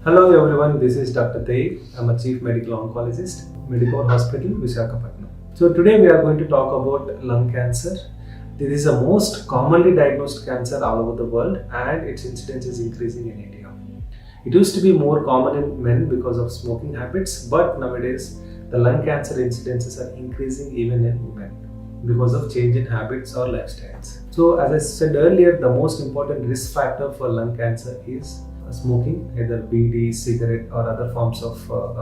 Hello everyone, this is DrDev. I'm a Chief Medical Oncologist, Medicover Hospital, Visakhapatnam. So today we are going to talk about lung cancer. This is the most commonly diagnosed cancer all over the world and its incidence is increasing in India. It used to be more common in men because of smoking habits, but nowadays the lung cancer incidences are increasing even in women because of change in habits or lifestyles. So as I said earlier, the most important risk factor for lung cancer is smoking, either BD, cigarette or other forms of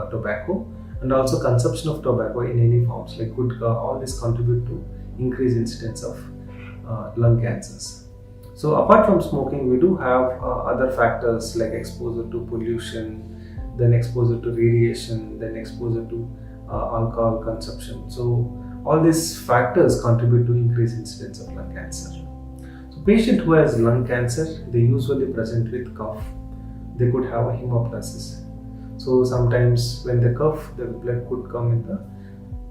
tobacco, and also consumption of tobacco in any forms like gutka. All this contribute to increased incidence of lung cancers. So apart from smoking, we do have other factors like exposure to pollution, then exposure to radiation, then exposure to alcohol consumption. So all these factors contribute to increased incidence of lung cancer. So patient who has lung cancer, they usually present with cough. They could have a hemoptysis. So sometimes when they cough, the blood could come in the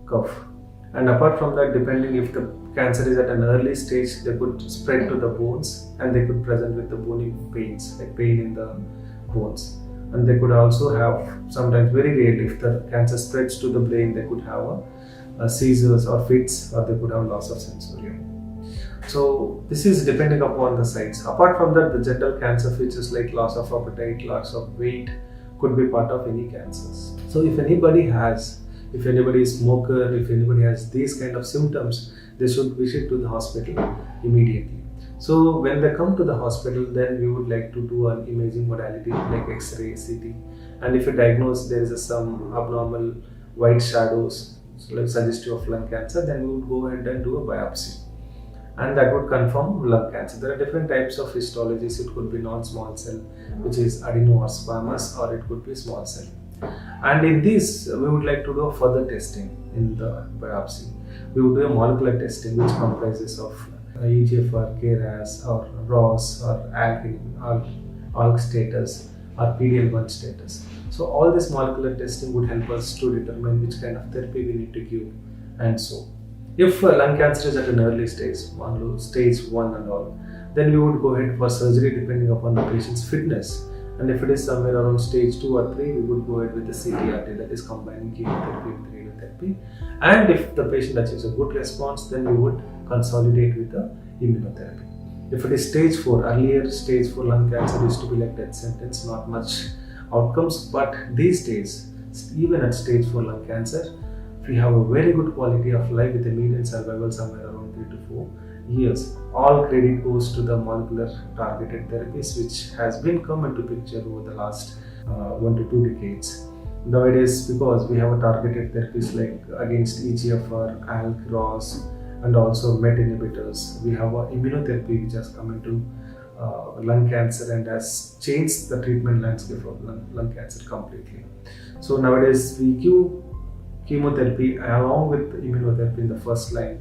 cough. And apart from that, depending if the cancer is at an early stage, they could spread to the bones and they could present with the bony pains, like pain in the bones. And they could also have, sometimes very rarely, if the cancer spreads to the brain, they could have a seizures or fits, or they could have loss of sensorium. So this is depending upon the sites. Apart from that, the general cancer features like loss of appetite, loss of weight could be part of any cancers. So if anybody is smoker, if anybody has these kind of symptoms, they should visit to the hospital immediately. So when they come to the hospital, then we would like to do an imaging modality like X-ray, CT, and if you diagnose there is some abnormal white shadows, so like suggestive of lung cancer, then we would go ahead and do a biopsy. And that would confirm lung cancer. There are different types of histologies. It could be non-small cell, which is adeno or squamous, or it could be small cell. And in this, we would like to do a further testing in the biopsy. We would do a molecular testing which comprises of EGFR, KRAS, or ROS, or ALK status, or PD-L1 status. So all this molecular testing would help us to determine which kind of therapy we need to give, and so. If lung cancer is at an early stage, stage 1 and all, then we would go ahead for surgery depending upon the patient's fitness. And if it is somewhere around stage 2 or 3, we would go ahead with the CTRT, that is combining chemotherapy with radiotherapy. And if the patient achieves a good response, then we would consolidate with the immunotherapy. If it is stage 4, earlier stage 4 lung cancer used to be like death sentence, not much outcomes, but these days, even at stage 4 lung cancer, we have a very good quality of life with a median survival somewhere around 3 to 4 years. All credit goes to the molecular targeted therapies which has been come into picture over the last 1 to 2 decades. Nowadays, because we have a targeted therapies like against EGFR, ALK, ROS, and also MET inhibitors, we have an immunotherapy which has come into lung cancer and has changed the treatment landscape of lung cancer completely. So nowadays we give chemotherapy along with immunotherapy in the first line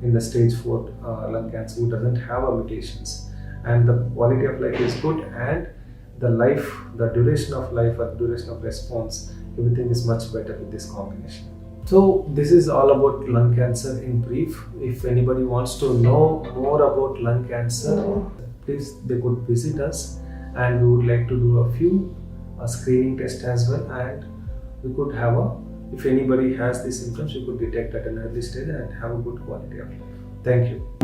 in the stage 4 lung cancer who doesn't have mutations, and the quality of life is good, and the duration of life or duration of response, everything is much better with this combination. So this is all about lung cancer in brief. If anybody wants to know more about lung cancer, please they could visit us, and we would like to do a few screening tests as well, and we could have if anybody has these symptoms, you could detect at an early stage and have a good quality of life. Thank you.